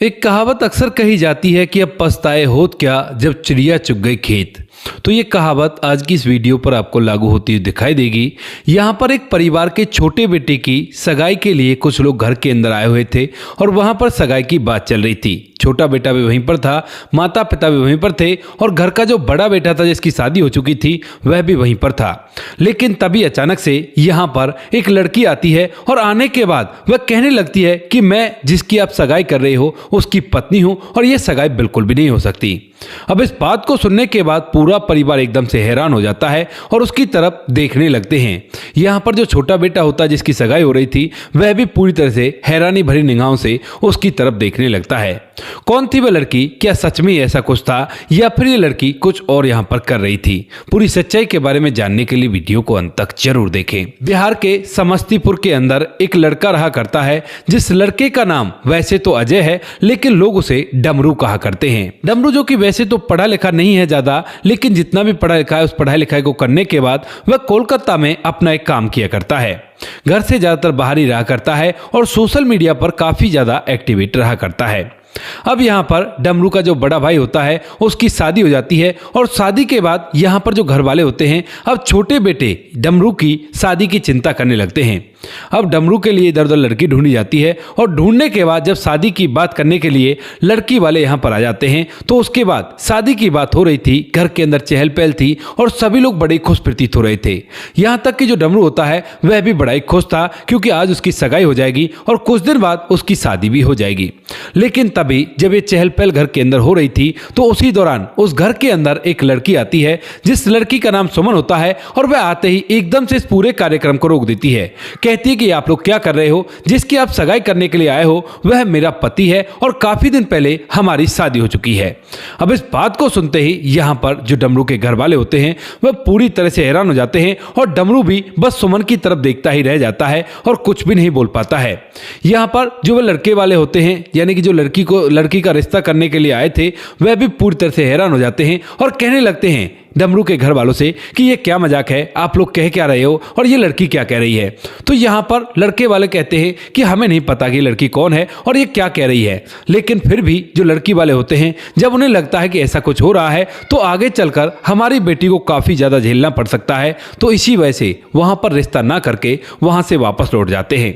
एक कहावत अक्सर कही जाती है कि अब पछताए होत क्या जब चिड़िया चुग गई खेत। तो ये कहावत आज की इस वीडियो पर आपको लागू होती हुई दिखाई देगी। यहाँ पर एक परिवार के छोटे बेटे की सगाई के लिए कुछ लोग घर के अंदर आए हुए थे और वहाँ पर सगाई की बात चल रही थी। छोटा बेटा भी वहीं पर था, माता पिता भी वहीं पर थे और घर का जो बड़ा बेटा था जिसकी शादी हो चुकी थी वह भी वहीं पर था। लेकिन तभी अचानक से यहाँ पर एक लड़की आती है और आने के बाद वह कहने लगती है कि मैं जिसकी आप सगाई कर रहे हो उसकी पत्नी हूँ और ये सगाई बिल्कुल भी नहीं हो सकती। अब इस बात को सुनने के बाद पूरा परिवार एकदम से हैरान हो जाता है और उसकी तरफ देखने लगते हैं। यहाँ पर जो छोटा बेटा होता है जिसकी सगाई हो रही थी वह भी पूरी तरह से हैरानी भरी निगाहों से उसकी तरफ देखने लगता है। कौन थी वह लड़की? क्या सच में ऐसा कुछ था या फिर ये लड़की कुछ और यहाँ पर कर रही थी? पूरी सच्चाई के बारे में जानने के लिए वीडियो को अंत तक जरूर देखें। बिहार के समस्तीपुर के अंदर एक लड़का रहा करता है जिस लड़के का नाम वैसे तो अजय है लेकिन लोग उसे डमरू कहा करते हैं। डमरू जो कि वैसे तो पढ़ा लिखा नहीं है ज्यादा, लेकिन जितना भी पढ़ा लिखा है उस पढ़ाई लिखाई को करने के बाद वह कोलकाता में अपना एक काम किया करता है। घर से ज्यादातर बाहर ही रहा करता है और सोशल मीडिया पर काफी ज्यादा एक्टिवेट रहा करता है। अब यहाँ पर डमरू का जो बड़ा भाई होता है उसकी शादी हो जाती है और शादी के बाद यहाँ पर जो घर वाले होते हैं अब छोटे बेटे डमरू की शादी की चिंता करने लगते हैं। अब डमरू के लिए इधर उधर लड़की ढूंढी जाती है और ढूंढने के बाद जब शादी की बात करने के लिए लड़की वाले यहाँ पर आ जाते हैं तो उसके बाद शादी की बात हो रही थी, घर के अंदर चहल पहल थी और सभी लोग बड़े खुश प्रतीत हो रहे थे। यहाँ तक कि जो डमरू होता है वह भी बड़ा ही खुश था क्योंकि आज उसकी सगाई हो जाएगी और कुछ दिन बाद उसकी शादी भी हो जाएगी। लेकिन तभी जब ये चहल पहल घर के अंदर हो रही थी तो उसी दौरान उस घर के अंदर एक लड़की आती है जिस लड़की का नाम सुमन होता है और वह आते ही एकदम से इस पूरे कार्यक्रम को रोक देती है। कहती है कि आप लोग क्या कर रहे हो? जिसकी आप सगाई करने के लिए आए हो वह मेरा पति है और काफी दिन पहले हमारी शादी हो चुकी है। अब इस बात को सुनते ही यहाँ पर जो डमरू के घर वाले होते हैं वह पूरी तरह से हैरान हो जाते हैं और डमरू भी बस सुमन की तरफ देखता ही रह जाता है और कुछ भी नहीं बोल पाता है। यहाँ पर जो वह लड़के वाले होते हैं यानी कि जो लड़की का रिश्ता करने के लिए आए थे वह भी पूरी तरह से हैरान हो जाते हैं और कहने लगते हैं डमरू के घर वालों से कि ये क्या मजाक है, आप लोग कह क्या रहे हो और ये लड़की क्या कह रही है। तो यहाँ पर लड़के वाले कहते हैं कि हमें नहीं पता कि ये लड़की कौन है और ये क्या कह रही है। लेकिन फिर भी जो लड़की वाले होते हैं जब उन्हें लगता है कि ऐसा कुछ हो रहा है तो आगे चलकर हमारी बेटी को काफ़ी ज़्यादा झेलना पड़ सकता है, तो इसी वजह से वहाँ पर रिश्ता ना करके वहाँ से वापस लौट जाते हैं।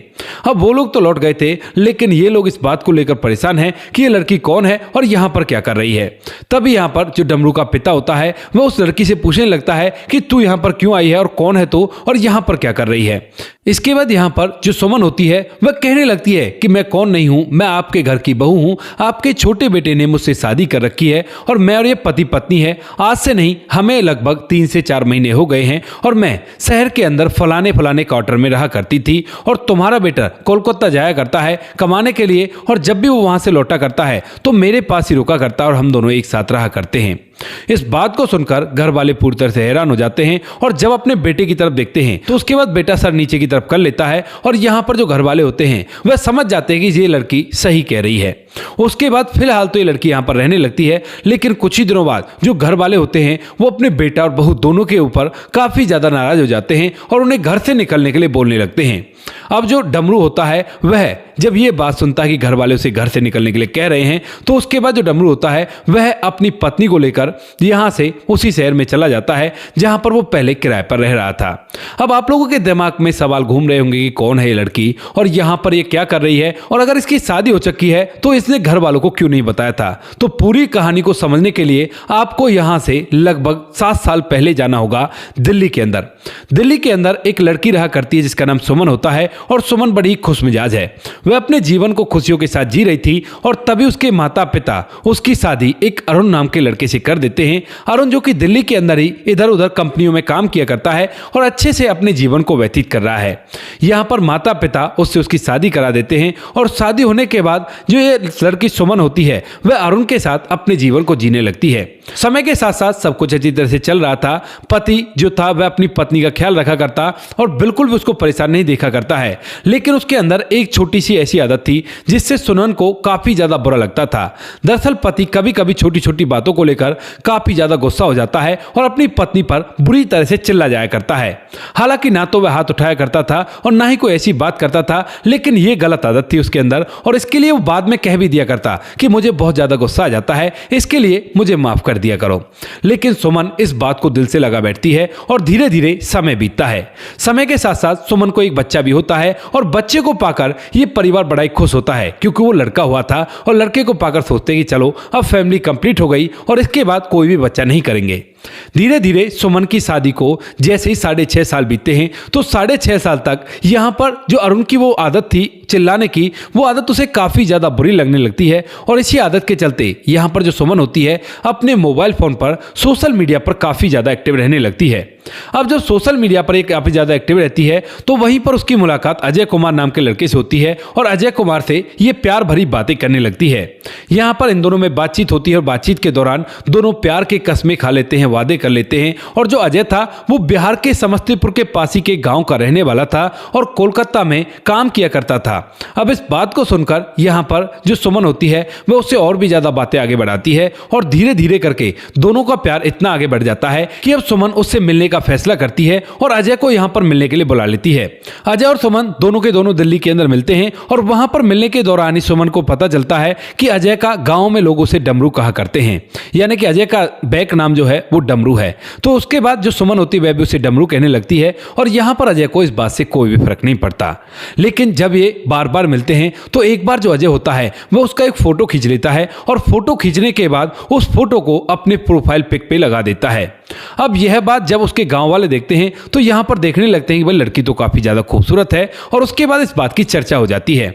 अब वो लोग तो लौट गए थे लेकिन ये लोग इस बात को लेकर परेशान हैं कि ये लड़की कौन है और यहाँ पर क्या कर रही है। तभी यहाँ पर जो डमरू का पिता होता है वह उस लड़की से पूछने लगता है कि तू यहाँ पर क्यों आई है और कौन है तू और यहाँ पर क्या कर रही है। इसके बाद यहाँ पर जो सुमन होती है वह कहने लगती है कि मैं कौन नहीं हूँ, मैं आपके घर की बहू हूँ, आपके छोटे बेटे ने मुझसे शादी कर रखी है और मैं और ये पति पत्नी है। आज से नहीं, हमें लगभग 3 से 4 महीने हो गए हैं और मैं शहर के अंदर फलाने क्वार्टर में रहा करती थी और तुम्हारा बेटा कोलकाता जाया करता है कमाने के लिए और जब भी वो वहां से लौटा करता है तो मेरे पास ही रुका करता है और हम दोनों एक साथ रहा करते हैं। इस बात को सुनकर घर वाले पूरी तरह से हैरान हो जाते हैं और जब अपने बेटे की तरफ देखते हैं तो उसके बाद बेटा सर नीचे की तरफ कर लेता है और यहाँ पर जो घर वाले होते हैं वह समझ जाते हैं कि ये लड़की सही कह रही है। उसके बाद फिलहाल तो ये लड़की यहाँ पर रहने लगती है, लेकिन कुछ ही दिनों बाद जो घर वाले होते हैं वो अपने बेटा और बहू दोनों के ऊपर काफी ज्यादा नाराज हो जाते हैं और उन्हें घर से निकलने के लिए बोलने लगते हैं। अब जो डमरू होता है वह जब ये बात सुनता है कि घर वाले उसे घर से निकलने के लिए कह रहे हैं तो उसके बाद जो डमरू होता है वह अपनी पत्नी को लेकर यहाँ से उसी शहर में चला जाता है जहाँ पर वो पहले किराए पर रह रहा था। अब आप लोगों के दिमाग में सवाल घूम रहे होंगे कि कौन है ये लड़की और यहाँ पर ये क्या कर रही है और अगर इसकी शादी हो चुकी है तो इसने घर वालों को क्यों नहीं बताया था। तो पूरी कहानी को समझने के लिए आपको यहाँ से लगभग 7 साल पहले जाना होगा दिल्ली के अंदर। दिल्ली के अंदर एक लड़की रहा करती है जिसका नाम सुमन होता है और सुमन बड़ी खुश मिजाज है। वह अपने जीवन को खुशियों के साथ जी रही थी और तभी उसके माता पिता उसकी शादी एक अरुण नाम के लड़के से कर देते हैं। अरुण जो कि दिल्ली के अंदर ही इधर उधर कंपनियों में काम किया करता है और अच्छे से अपने जीवन को व्यतीत कर रहा है। यहाँ पर माता पिता उससे उसकी शादी करा देते हैं और शादी होने के बाद जो ये लड़की सुमन होती है वह अरुण के साथ अपने जीवन को जीने लगती है। समय के साथ साथ सब कुछ अच्छी तरह से चल रहा था। पति जो था वह अपनी पत्नी का ख्याल रखा करता और बिल्कुल भी उसको परेशान नहीं देखा करता है, लेकिन उसके अंदर एक छोटी सी ऐसी आदत थी जिससे सुमन को काफी ज्यादा बुरा लगता था। दरअसल पति कभी कभी छोटी छोटी बातों को लेकर काफी ज्यादा गुस्सा हो जाता है और अपनी पत्नी पर बुरी तरह से चिल्ला जाया करता है। हालांकि ना तो वह हाथ उठाया करता था और ना ही कोई ऐसी बात करता था, लेकिन यह गलत आदत थी उसके अंदर और इसके लिए वो बाद में कह भी दिया करता कि मुझे बहुत ज्यादा गुस्सा आ जाता है, इसके लिए मुझे माफ कर दिया करो। लेकिन सुमन इस बात को दिल से लगा बैठती है और धीरे धीरे समय बीतता है। समय के साथ साथ सुमन को एक बच्चा भी होता है और बच्चे को पाकर ये परिवार बड़ा ही खुश होता है, क्योंकि वो लड़का हुआ था और लड़के को पाकर सोचते कि चलो अब फैमिली कंप्लीट हो गई और इसके बाद कोई भी बच्चा नहीं करेंगे। धीरे धीरे सुमन की शादी को जैसे ही 6.5 साल बीतते हैं तो 6.5 साल तक यहाँ पर जो अरुण की वो आदत थी चिल्लाने की, वो आदत उसे काफी ज्यादा बुरी लगने लगती है और इसी आदत के चलते यहाँ पर जो सुमन होती है अपने मोबाइल फोन पर सोशल मीडिया पर काफी ज्यादा एक्टिव रहने लगती है। अब जब सोशल मीडिया पर एक काफी ज्यादा एक्टिव रहती है तो वहीं पर उसकी मुलाकात अजय कुमार नाम के लड़के से होती है और अजय कुमार से ये प्यार भरी बातें करने लगती है। यहाँ पर इन दोनों में बातचीत होती है और बातचीत के दौरान दोनों प्यार के कस्में खा लेते हैं, वादे कर लेते हैं। और जो अजय था वो बिहार के समस्तीपुर के पास ही के गांव का रहने वाला था और कोलकाता में काम किया करता था। अब इस बात को सुनकर यहाँ पर जो सुमन होती है वह उससे और भी ज्यादा बातें आगे बढ़ाती है और धीरे धीरे करके दोनों का प्यार इतना आगे बढ़ जाता है कि अब सुमन उससे मिलने का फैसला करती है और अजय को यहाँ पर मिलने के लिए बुला लेती है। अजय और सुमन दोनों के दोनों दिल्ली के अंदर मिलते हैं और वहां पर मिलने के दौरान ही सुमन को पता चलता है कि अजय का गांव में लोग उसे डमरू कहा करते हैं, यानी कि अजय का बैक नाम जो है वो डमरू है। तो उसके बाद जो सुमन होती है वह भी उसे डमरू कहने लगती है और यहाँ पर अजय को इस बात से कोई भी फर्क नहीं पड़ता। लेकिन जब ये बार बार मिलते हैं तो एक बार जो अजय होता है वह उसका एक फोटो खींच लेता है और फोटो खींचने के बाद उस फोटो को अपने प्रोफाइल पिक पे लगा देता है। अब यह बात जब उसके गांव वाले देखते हैं तो यहाँ पर देखने लगते हैं कि भाई लड़की तो काफी ज्यादा खूबसूरत है और उसके बाद इस बात की चर्चा हो जाती है।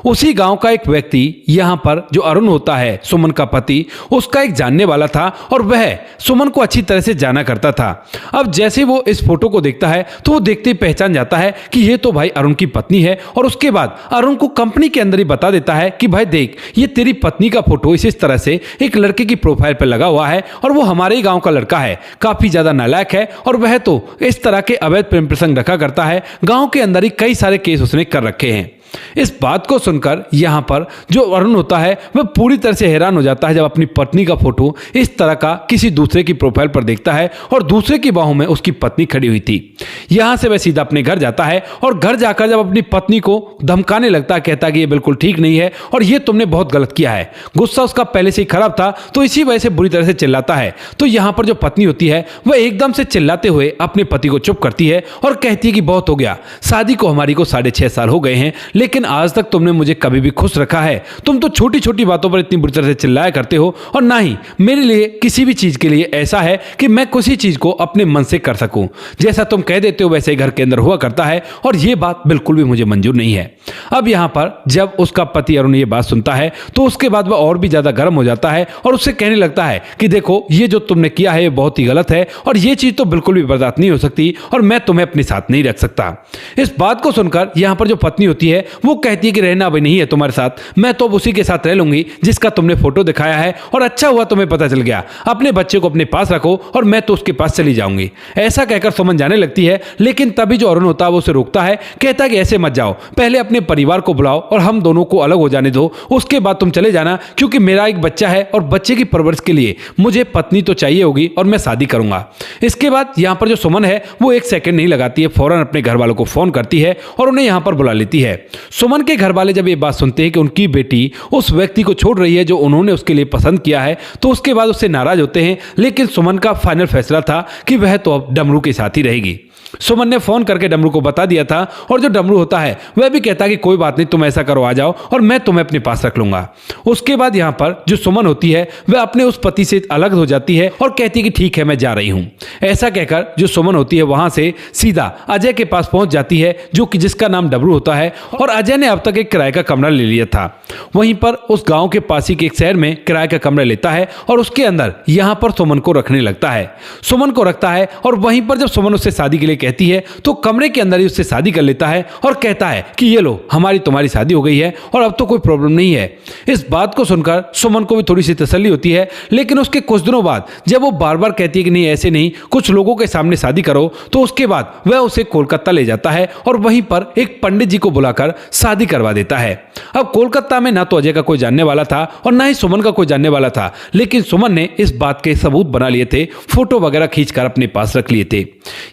उसी गांव का एक व्यक्ति यहाँ पर जो अरुण होता है सुमन का पति, उसका एक जानने वाला था और वह सुमन को अच्छी तरह से जाना करता था। अब जैसे वो इस फोटो को देखता है तो वो देखते ही पहचान जाता है कि ये तो भाई अरुण की पत्नी है और उसके बाद अरुण को कंपनी के अंदर ही बता देता है कि भाई देख ये तेरी पत्नी का फोटो इस तरह से एक लड़के की प्रोफाइल पर लगा हुआ है और वो हमारे ही गांव का लड़का है, काफी ज्यादा नालायक है और वह तो इस तरह के अवैध प्रेम प्रसंग रखा करता है, गांव के अंदर ही कई सारे केस उसने कर रखे हैं। इस बात को सुनकर यहाँ पर जो अरुण होता है वह पूरी तरह से हैरान हो जाता है जब अपनी पत्नी का फोटो इस तरह का किसी दूसरे की प्रोफाइल पर देखता है और दूसरे की बाहों में उसकी पत्नी खड़ी हुई थी। यहाँ से वह सीधा अपने घर जाता है और घर जाकर जब अपनी पत्नी को धमकाने लगता है, कहता है कि ये बिल्कुल ठीक नहीं है और ये तुमने बहुत गलत किया है। गुस्सा उसका पहले से ही खराब था तो इसी वजह से बुरी तरह से चिल्लाता है। तो यहाँ पर जो पत्नी होती है वह एकदम से चिल्लाते हुए अपने पति को चुप करती है और कहती है कि बहुत हो गया, शादी को हमारी को 6.5 साल हो गए हैं लेकिन आज तक तुमने मुझे कभी भी खुश रखा है। तुम तो छोटी छोटी बातों पर इतनी बुरी तरह से चिल्लाया करते हो और ना ही मेरे लिए किसी भी चीज के लिए ऐसा है कि मैं किसी चीज को अपने मन से कर सकूं। जैसा तुम कह देते हो वैसे ही घर के अंदर हुआ करता है और यह बात बिल्कुल भी मुझे मंजूर नहीं है। अब यहां पर जब उसका पति अरुण ये बात सुनता है तो उसके बाद वह और भी ज्यादा गर्म हो जाता है और उससे कहने लगता है कि देखो ये जो तुमने किया है ये बहुत ही गलत है और ये चीज तो बिल्कुल भी बर्दाश्त नहीं हो सकती और मैं तुम्हें अपने साथ नहीं रख सकता। इस बात को सुनकर यहां पर जो पत्नी होती है वो कहती है कि रहना भी नहीं है तुम्हारे साथ, मैं तो उसी के साथ रह लूंगी जिसका तुमने फोटो दिखाया है और अच्छा हुआ तुम्हें पता चल गया, अपने बच्चे को अपने पास रखो और मैं तो उसके पास चली जाऊंगी। ऐसा कहकर सुमन जाने लगती है लेकिन तभी जो अरुण होता है वो उसे रोकता है, कहता है कि ऐसे मत जाओ, पहले अपने परिवार को बुलाओ और हम दोनों को अलग हो जाने दो, उसके बाद तुम चले जाना, क्योंकि मेरा एक बच्चा है और बच्चे की परवरिश के लिए मुझे पत्नी तो चाहिए होगी और मैं शादी करूंगा। इसके बाद यहाँ पर जो सुमन है वो एक सेकंड नहीं लगाती है, फौरन अपने घर वालों को फोन करती है और उन्हें यहाँ पर बुला लेती है। सुमन के घर वाले जब ये बात सुनते हैं कि उनकी बेटी उस व्यक्ति को छोड़ रही है जो उन्होंने उसके लिए पसंद किया है तो उसके बाद उससे नाराज होते हैं, लेकिन सुमन का फाइनल फैसला था कि वह तो अब डमरू के साथ ही रहेगी। सुमन ने फोन करके डमरू को बता दिया था और जो डमरू होता है वह भी कहता है कि कोई बात नहीं, तुम ऐसा करो, आ जाओ और मैं तुम्हें अपने पास रख लूंगा। उसके बाद यहाँ पर जो सुमन होती है वह अपने उस पति से अलग हो जाती है और कहती है कि ठीक है मैं जा रही हूं। ऐसा कहकर जो सुमन होती है वहां से सीधा अजय के पास पहुंच जाती है जो कि जिसका नाम डमरू होता है और अजय ने अब तक एक किराए का कमरा ले लिया था। वहीं पर उस गांव के पास ही के एक शहर में किराए का कमरा लेता है और उसके अंदर यहाँ पर सुमन को रखने लगता है। सुमन को रखता है और वहीं पर जब सुमन उससे शादी के लिए कहती है तो कमरे के अंदर ही उससे शादी कर लेता है और कहता है कि ये लो हमारी तुम्हारी शादी हो गई है और अब तो कोई प्रॉब्लम नहीं है। इस बात को सुनकर सुमन को भी थोड़ी सी तसल्ली होती है, लेकिन उसके कुछ दिनों बाद जब वो बार बार कहती है कि नहीं ऐसे नहीं, कुछ लोगों के सामने शादी करो, तो उसके बाद वह उसे कोलकाता ले जाता है और वहीं पर एक पंडित जी को बुलाकर शादी करवा देता है। अब कोलकाता में ना तो अजय का कोई जानने वाला था और ना ही सुमन का कोई जानने वाला था, लेकिन सुमन ने इस बात के सबूत बना लिए थे, फोटो वगैरह खींचकर अपने पास रख लिए थे।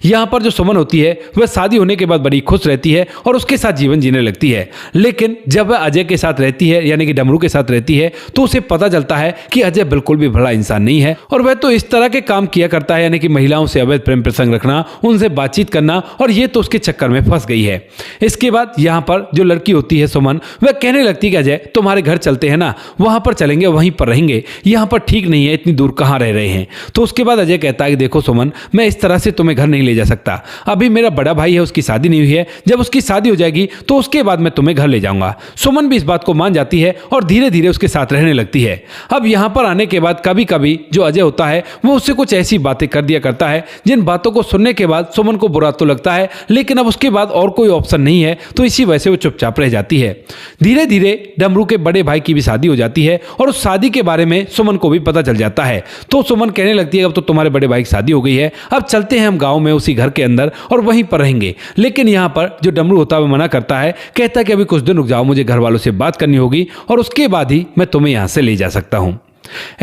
यहाँ पर जो सुमन होती है वह शादी होने के बाद बड़ी खुश रहती है और उसके साथ जीवन जीने लगती है, लेकिन जब वह अजय के साथ रहती है यानी कि डमरू के साथ रहती है तो उसे पता चलता है कि अजय बिल्कुल भी भला इंसान नहीं है और वह तो इस तरह के काम किया करता है, यानी कि महिलाओं से अवैध प्रेम प्रसंग रखना, उनसे बातचीत करना, और ये तो उसके चक्कर में फंस गई है। इसके बाद यहाँ पर जो लड़की होती है सुमन, वह कहने लगती है कि अजय तुम्हारे घर चलते हैं ना, वहां पर चलेंगे, वहीं पर रहेंगे, यहाँ पर ठीक नहीं है, इतनी दूर कहाँ रह रहे हैं। तो उसके बाद अजय कहता है कि देखो सुमन, मैं इस तरह से तुम्हें घर नहीं ले जा सकता, अभी मेरा बड़ा भाई है, उसकी शादी नहीं हुई है, जब उसकी शादी हो जाएगी तो उसके बाद मैं तुम्हें घर ले जाऊंगा। सुमन भी इस बात को मान जाती है और धीरे धीरे उसके साथ रहने लगती है। अब यहाँ पर आने के बाद कभी कभी जो अजय होता है वो उससे कुछ ऐसी बातें कर दिया करता है जिन बातों को सुनने के बाद सुमन को बुरा तो लगता है, लेकिन अब उसके बाद और कोई ऑप्शन नहीं है, तो इसी वजह से वो चुपचाप रह जाती है। धीरे धीरे डमरू के बड़े भाई की भी शादी हो जाती है और उस शादी के बारे में सुमन को भी पता चल जाता है। तो सुमन कहने लगती है अब तो तुम्हारे बड़े भाई की शादी हो गई है, अब चलते हैं हम गाँव में उसी घर के अंदर और वहीं पर रहेंगे। लेकिन यहाँ पर जो डमरू होता है वो मना करता है, कहता है कि अभी कुछ दिन रुक जाओ, मुझे घर वालों से बात करनी होगी और उसके बाद ही मैं तुम्हें यहाँ से ले जा सकता हूँ।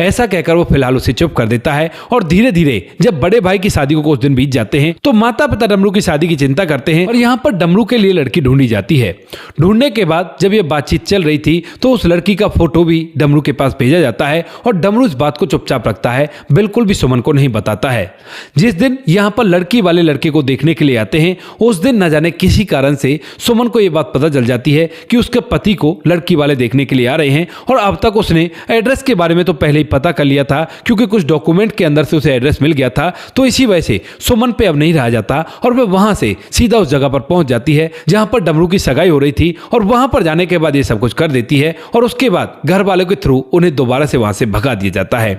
ऐसा कहकर वो फिलहाल उसे चुप कर देता है और धीरे धीरे जब बड़े भाई की शादी को कुछ दिन बीत जाते हैं तो माता पिता डमरू की शादी की चिंता करते हैं और यहाँ पर डमरू के लिए लड़की ढूंढी जाती है। ढूंढने के बाद जब ये बातचीत चल रही थी तो उस लड़की का फोटो भी डमरू के पास भेजा जाता है और डमरू इस बात को चुपचाप रखता है, बिल्कुल भी सुमन को नहीं बताता है। जिस दिन यहाँ पर लड़की वाले लड़के को देखने के लिए आते हैं उस दिन न जाने किसी कारण से सुमन को यह बात पता चल जाती है कि उसके पति को लड़की वाले देखने के लिए आ रहे हैं और अब तक उसने एड्रेस के बारे में तो पहले ही पता कर लिया था, क्योंकि कुछ डॉक्यूमेंट के अंदर से उसे एड्रेस मिल गया था। तो इसी वजह से सुमन पे अब नहीं रहा जाता और वह वहां से सीधा उस जगह पर पहुंच जाती है जहां पर डमरू की सगाई हो रही थी और वहां पर जाने के बाद ये सब कुछ कर देती है और उसके बाद घर वालों के थ्रू उन्हें दोबारा से वहां से भगा दिया जाता है।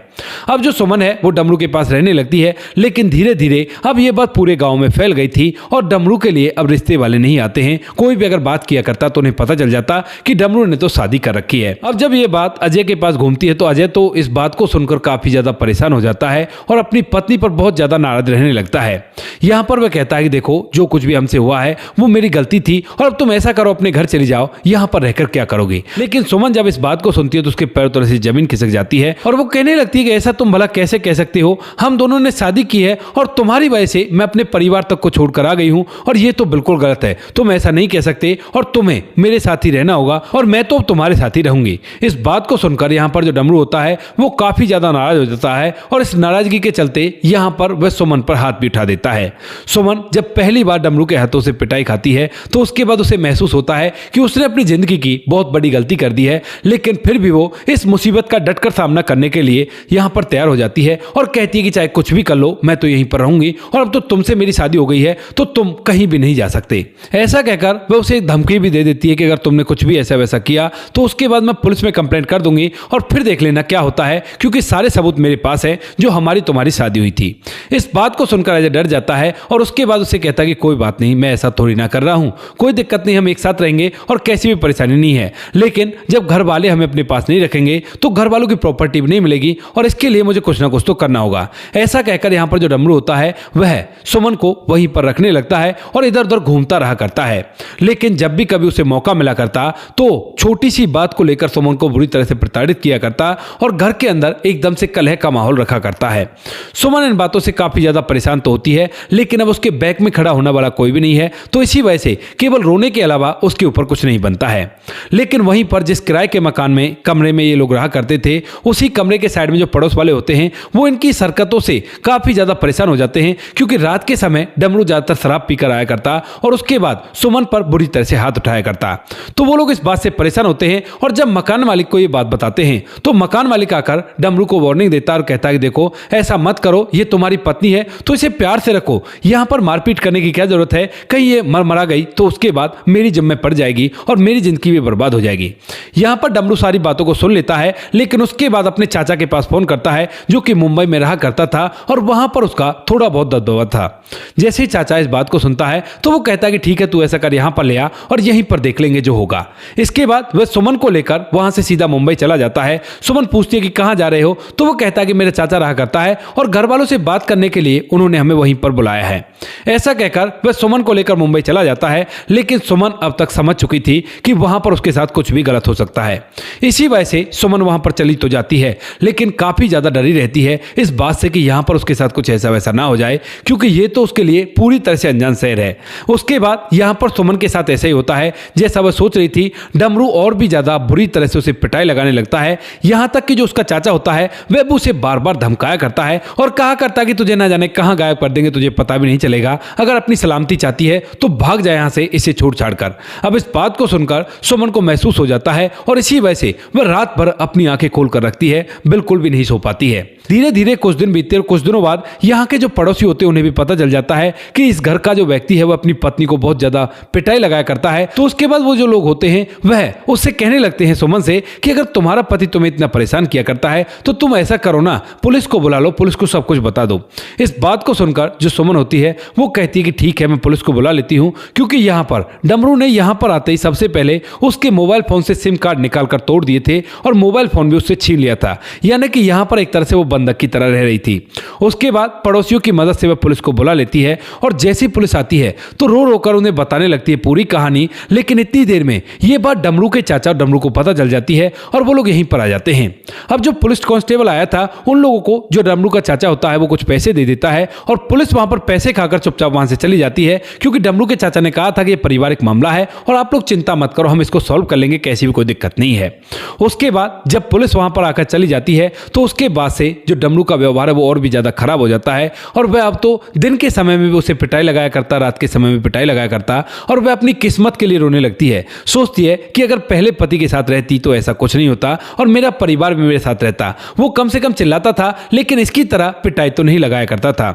अब जो सुमन है वो डमरू के पास रहने लगती है, लेकिन धीरे धीरे अब यह बात पूरे गाँव में फैल गई थी और डमरू के लिए अब रिश्ते वाले नहीं आते हैं। कोई भी अगर बात किया करता तो उन्हें पता चल जाता कि डमरू ने तो शादी कर रखी है। अब जब ये बात अजय के पास घूमती है तो अजय तो इस बात को सुनकर काफी ज्यादा परेशान हो जाता है और अपनी पत्नी पर बहुत ज्यादा नाराज रहने लगता है। यहाँ पर वह कहता है कि देखो जो कुछ भी हमसे हुआ है वो मेरी गलती थी और अब तुम ऐसा करो अपने घर चली जाओ, यहाँ पर रहकर क्या करोगे। लेकिन सुमन जब इस बात को सुनती है तो उसके पैरों तले से जमीन खिसक जाती है और वो कहने लगती है कि ऐसा तुम भला कैसे कह सकते हो, हम दोनों ने शादी की है और तुम्हारी वजह से मैं अपने परिवार तक को छोड़कर आ गई हूँ और ये तो बिल्कुल गलत है, तुम ऐसा नहीं कह सकते और तुम्हें मेरे साथ ही रहना होगा और मैं तो तुम्हारे साथ ही रहूंगी। इस बात को सुनकर यहाँ पर जो डमरू होता है वो काफी ज्यादा नाराज हो जाता है और इस नाराजगी के चलते यहाँ पर वह सुमन पर हाथ भी उठा देता है। सुमन जब पहली बार डमरू के हाथों से पिटाई खाती है तो उसके बाद उसे महसूस होता है कि उसने अपनी जिंदगी की बहुत बड़ी गलती कर दी है, लेकिन फिर भी वो इस मुसीबत का डटकर सामना करने के लिए यहाँ पर तैयार हो जाती है और कहती है कि चाहे कुछ भी कर लो मैं तो यहीं पर रहूंगी और अब तो तुमसे मेरी शादी हो गई है तो तुम कहीं भी नहीं जा सकते। ऐसा कहकर वह उसे एक धमकी भी दे देती है कि अगर तुमने कुछ भी ऐसा वैसा किया तो उसके बाद मैं पुलिस में कंप्लेंट कर दूंगी और फिर देख लेना क्या होता है, क्योंकि सारे सबूत मेरे पास है जो हमारी तुम्हारी शादी हुई थी। इस बात को सुनकर अजय डर जाता है और उसके बाद उसे कहता है कि कोई बात नहीं, मैं ऐसा थोड़ी ना कर रहा हूं, कोई दिक्कत नहीं, हम एक साथ रहेंगे और कैसी भी परेशानी नहीं है, लेकिन जब घर वाले हमें अपने पास नहीं रखेंगे तो घर वालों की प्रॉपर्टी भी नहीं मिलेगी और इसके लिए मुझे कुछ ना कुछ तो करना होगा। ऐसा कहकर यहाँ पर जो डमरू होता है वह सुमन को वहीं पर रखने लगता है और इधर उधर घूमता रहा करता है, लेकिन जब भी कभी उसे मौका मिला करता तो छोटी सी बात को लेकर सुमन को बुरी तरह से प्रताड़ित किया करता और घर के अंदर एकदम से कलह का माहौल रखा करता है। सुमन इन बातों से काफी ज्यादा परेशान तो होती है, लेकिन अब उसके बैक में खड़ा होने वाला कोई भी नहीं है, तो इसी वजह से केवल रोने के अलावा उसके ऊपर कुछ नहीं बनता है। लेकिन वहीं पर जिस किराए के मकान में कमरे में ये लोग रहा करते थे, उसी कमरे के साइड में जो पड़ोस वाले होते हैं वो इनकी हरकतों से काफी ज्यादा परेशान हो जाते हैं, क्योंकि रात के समय डमरू ज्यादातर शराब पीकर आया करता और उसके बाद सुमन पर बुरी तरह से हाथ उठाया करता। तो वो लोग इस बात से परेशान होते हैं और जब मकान मालिक को ये बात बताते हैं तो मकान मालिक मालिक आकर डमरू को वार्निंग देता है और कहता है कि देखो ऐसा मत करो, ये तुम्हारी पत्नी है तो इसे प्यार से रखो, यहाँ पर मारपीट करने की क्या जरूरत है, कहीं ये मरा गई तो उसके बाद मेरी जिम्मे पड़ जाएगी और मेरी जिंदगी भी बर्बाद हो जाएगी। यहाँ पर डमरू सारी बातों को सुन लेता है, लेकिन उसके बाद अपने चाचा के पास फोन करता है जो कि मुंबई में रहा करता था और वहां पर उसका थोड़ा बहुत दबदबा था। जैसे ही चाचा इस बात को सुनता है तो वो कहता है कि ठीक है तू ऐसा कर, यहां पर ले आ और यहीं पर देख लेंगे जो होगा। इसके बाद वह सुमन को लेकर वहां से सीधा मुंबई चला जाता है। सुमन पूछती है कि कहां जा रहे हो, तो वो कहता है कि मेरे चाचा रहा करता है और घर वालों से बात करने के लिए उन्होंने हमें वहीं पर बुलाया है। ऐसा कहकर वह सुमन को लेकर मुंबई चला जाता है, लेकिन सुमन अब तक समझ चुकी थी कि वहां पर उसके साथ कुछ भी गलत हो सकता है। इसी वजह से सुमन वहां पर चली तो जाती है, लेकिन काफी ज्यादा डरी रहती है इस बात से कि यहां पर उसके साथ कुछ ऐसा वैसा ना हो जाए, क्योंकि ये तो उसके लिए पूरी तरह से अनजान शहर है। उसके बाद यहां पर सुमन के साथ ऐसा ही होता है जैसा वह सोच रही थी। डमरू और भी ज्यादा बुरी तरह से उसे पिटाई लगाने लगता है, यहां तक कि जो उसका चाचा होता है वह भी उसे बार बार धमकाया करता है और कहा करता है कि तुझे ना जाने कहां गायब कर देंगे, तुझे पता भी नहीं चलेगा, अगर अपनी सलामती चाहती है तो भाग जाए यहां से इसे छोड़ छाड़ कर। अब इस बात को सुनकर सुमन को महसूस हो जाता है और इसी वजह से वह रात भर अपनी आंखें खोल कर रखती है, बिल्कुल भी नहीं सो पाती है। धीरे धीरे कुछ दिन बीतते और कुछ दिनों बाद यहाँ के जो पड़ोसी होते हैं उन्हें भी पता चल जाता है कि इस घर का जो व्यक्ति है वह अपनी पत्नी को बहुत ज्यादा पिटाई लगाया करता है। तो उसके बाद वो जो लोग होते हैं वह उससे कहने लगते हैं सुमन से कि अगर तुम्हारा पति तुम्हें इतना परेशान किया करता है तो तुम ऐसा करो ना, पुलिस को बुला लो, पुलिस को सब कुछ बता दो। इस बात को सुनकर जो सुमन होती है वो कहती है कि ठीक है मैं पुलिस को बुला लेती हूँ, क्योंकि यहाँ पर डमरू ने यहाँ पर आते ही सबसे पहले उसके मोबाइल फोन से सिम कार्ड निकाल कर तोड़ दिए थे और मोबाइल फोन भी उससे छीन लिया था, यानी कि यहाँ पर एक तरह से वो बंधक की तरह रह रही थी। उसके बाद पड़ोसियों की मदद से वह पुलिस को बुला लेती है और जैसी पुलिस आती है तो रो रो कर उन्हें बताने लगती है पूरी कहानी। लेकिन इतनी देर में ये बात डमरू के चाचा डमरू को पता चल जाती है और वो लोग यहीं पर आ जाते हैं। अब जो पुलिस कांस्टेबल आया था उन लोगों को जो डमरू का चाचा होता है वो कुछ पैसे दे देता है और पुलिस वहां पर पैसे खाकर चुपचाप वहां से चली जाती है, क्योंकि डमरू के चाचा ने कहा था कि ये पारिवारिक मामला है और आप लोग चिंता मत करो, हम इसको सॉल्व कर लेंगे, कैसी भी कोई दिक्कत नहीं है। उसके बाद जब पुलिस वहां पर आकर चली जाती है तो उसके बाद से जो डमरू का व्यवहार है वो और भी ज्यादा खराब हो जाता है और वह अब तो दिन के समय में भी उसे पिटाई लगाया करता, रात के समय में पिटाई लगाया करता और वह अपनी किस्मत के लिए रोने लगती है। सोचती है कि अगर पहले पति के साथ रहती तो ऐसा कुछ नहीं होता और मेरा परिवार भी मेरे साथ रहता, वो कम से कम चिल्लाता था लेकिन इसकी तरह पिटाई तो नहीं लगाया करता था।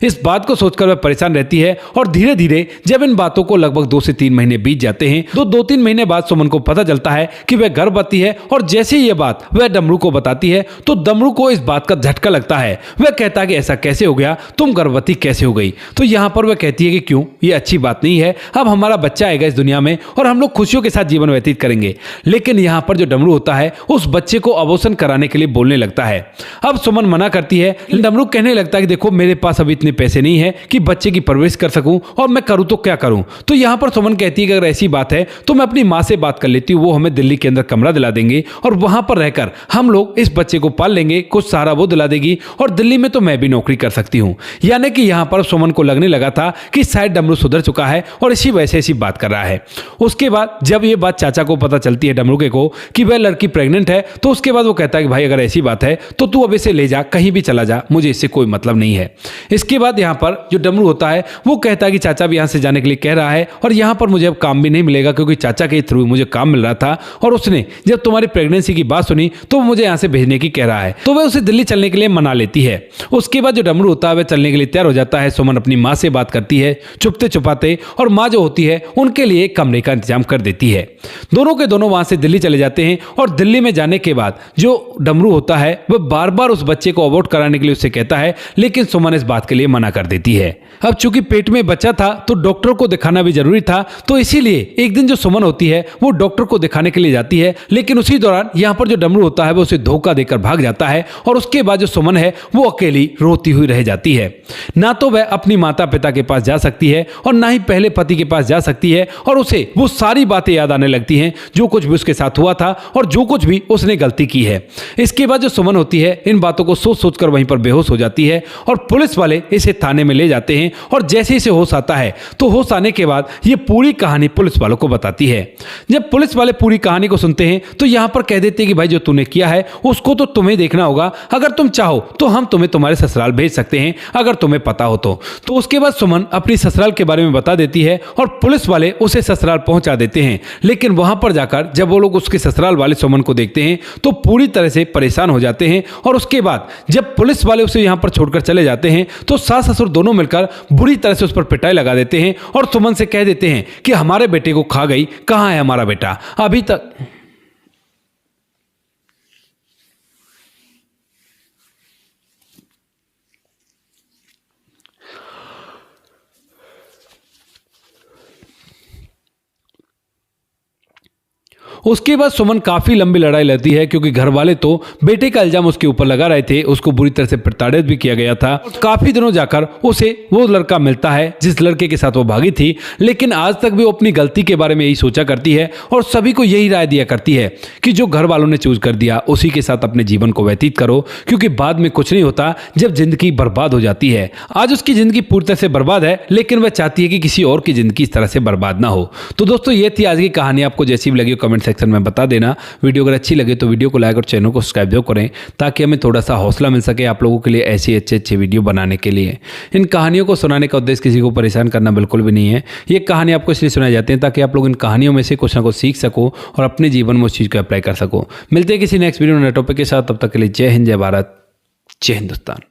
इस बात को सोचकर वह परेशान रहती है और धीरे धीरे जब इन बातों को लगभग 2 से 3 महीने बीत जाते हैं तो 2-3 महीने बाद सुमन को पता चलता है कि वह गर्भवती है और जैसे ये बात वह डमरू को बताती है तो डमरू को इस बात का झटका लगता है। वह कहता है कि ऐसा कैसे हो गया, तुम गर्भवती कैसे हो गई? तो यहाँ पर वह कहती है कि क्यों, ये अच्छी बात नहीं है, अब हमारा बच्चा आएगा इस दुनिया में और हम लोग खुशियों के साथ जीवन व्यतीत करेंगे। लेकिन यहाँ पर जो डमरू होता है उस बच्चे को अबॉर्शन कराने के लिए बोलने लगता है। अब सुमन मना करती है, डमरू कहने लगता है कि देखो मेरे पास अभी इतने पैसे नहीं है कि बच्चे की परवरिश कर सकूं और मैं करूं तो क्या करूं। तो यहाँ पर सुमन कहती है कि अगर ऐसी बात है तो मैं अपनी माँ से बात कर लेती हूँ, वो हमें दिल्ली के अंदर कमरा दिला देंगे और वहां पर रहकर हम लोग इस बच्चे को पाल लेंगे, कुछ सहारा वो दिला देगी और दिल्ली में तो मैं भी नौकरी कर सकती हूँ। यानी कि यहाँ पर सुमन को लगने लगा था कि शायद डमरू सुधर चुका है और इसी वजह से ऐसी बात कर रहा है। उसके बाद जब ये बात चाचा को पता चलती है डमरू के को कि वह लड़की प्रेग्नेंट है तो उसके बाद वो कहता है कि भाई अगर ऐसी बात है तो तू अब इसे ले जा, कहीं भी चला जा, मुझे इससे कोई मतलब नहीं है। इसके बाद यहाँ पर जो डमरू होता है वो कहता है कि चाचा भी यहाँ से जाने के लिए कह रहा है और यहाँ पर मुझे अब काम भी नहीं मिलेगा, क्योंकि चाचा के थ्रू मुझे काम मिल रहा था और उसने जब तुम्हारी प्रेगनेंसी की बात सुनी तो मुझे यहाँ से भेजने की कह रहा है। तो वह उसे दिल्ली चलने के लिए मना लेती है। उसके बाद जो डमरू होता है वह चलने के लिए तैयार हो जाता है। सुमन अपनी माँ से बात करती है चुपते छुपाते और माँ जो होती है उनके लिए एक कमरे का इंतजाम कर देती है। दोनों के दोनों वहां से दिल्ली चले जाते हैं और दिल्ली में जाने के बाद जो डमरू होता है वह बार बार उस बच्चे को अबॉर्ट कराने के लिए उससे कहता है, लेकिन सुमन इस बात के लिए मना कर देती है। अब चूंकि पेट में बच्चा था तो डॉक्टर को दिखाना भी जरूरी था, तो इसीलिए एक दिन जो सुमन होती है वो डॉक्टर को दिखाने के लिए जाती है, लेकिन उसी दौरान यहाँ पर जो डमरू होता है वो उसे धोखा देकर भाग जाता है और उसके बाद जो सुमन है वो अकेली रोती हुई रह जाती है। ना तो वह अपनी माता पिता के पास जा सकती है और ना ही पहले पति के पास जा सकती है और उसे वो सारी बातें याद आने लगती हैं जो कुछ भी उसके साथ हुआ था और जो कुछ भी उसने गलती की है। इसके बाद जो सुमन होती है इन बातों को सोच सोच कर वहीं पर बेहोश हो जाती है और पुलिस वाले इसे थाने में ले जाते हैं और जैसे ही इसे होश आता है तो होश आने के बाद ये पूरी कहानी पुलिस वालों को बताती है। जब पुलिस वाले पूरी कहानी को सुनते हैं तो यहाँ पर कह देते हैं कि भाई जो तूने किया है उसको तो तुम्हें देखना होगा, अगर तुम चाहो तो हम तुम्हें तुम्हारे ससुराल भेज सकते हैं अगर तुम्हें पता हो तो। उसके बाद सुमन अपनी ससुराल के बारे में बता देती है और पुलिस वाले उसे ससुराल पहुंचा देते हैं। लेकिन वहां पर जाकर जब वो लोग उसके ससुराल वाले सुमन को देखते हैं तो पूरी तरह से परेशान हो जाते हैं। और उसके बाद जब पुलिस वाले उसे यहाँ पर छोड़कर चले जाते हैं तो सास ससुर दोनों मिलकर बुरी तरह से उस पर पिटाई लगा देते हैं और सुमन से कह देते हैं कि हमारे बेटे को खा गई, कहाँ है हमारा बेटा अभी तक। उसके बाद सुमन काफी लंबी लड़ाई लड़ती है क्योंकि घर वाले तो बेटे का इल्जाम उसके ऊपर लगा रहे थे, उसको बुरी तरह से प्रताड़ित भी किया गया था। काफी दिनों जाकर उसे वो लड़का मिलता है जिस लड़के के साथ वो भागी थी, लेकिन आज तक भी वो अपनी गलती के बारे में यही सोचा करती है और सभी को यही राय दिया करती है कि जो घर वालों ने चूज कर दिया उसी के साथ अपने जीवन को व्यतीत करो, क्योंकि बाद में कुछ नहीं होता जब जिंदगी बर्बाद हो जाती है। आज उसकी जिंदगी पूरी तरह से बर्बाद है, लेकिन वह चाहती है कि किसी और की जिंदगी इस तरह से बर्बाद ना हो। तो दोस्तों ये थी आज की कहानी। आपको जैसी भी लगी कमेंट सेक्शन में बता देना। वीडियो अगर अच्छी लगे तो वीडियो को लाइक और चैनल को सब्सक्राइब जरूर करें ताकि हमें थोड़ा सा हौसला मिल सके आप लोगों के लिए ऐसी अच्छे वीडियो बनाने के लिए। इन कहानियों को सुनाने का उद्देश्य किसी को परेशान करना बिल्कुल भी नहीं है। ये कहानी आपको इसलिए सुनाई जाती है ताकि आप लोग इन कहानियों में से कुछ ना कुछ सीख सको और अपने जीवन में उस चीज़ को अप्लाई कर सको। मिलते हैं किसी नेक्स्ट वीडियो नए टॉपिक के साथ, तब तक के लिए जय हिंद, जय भारत, जय हिंदुस्तान।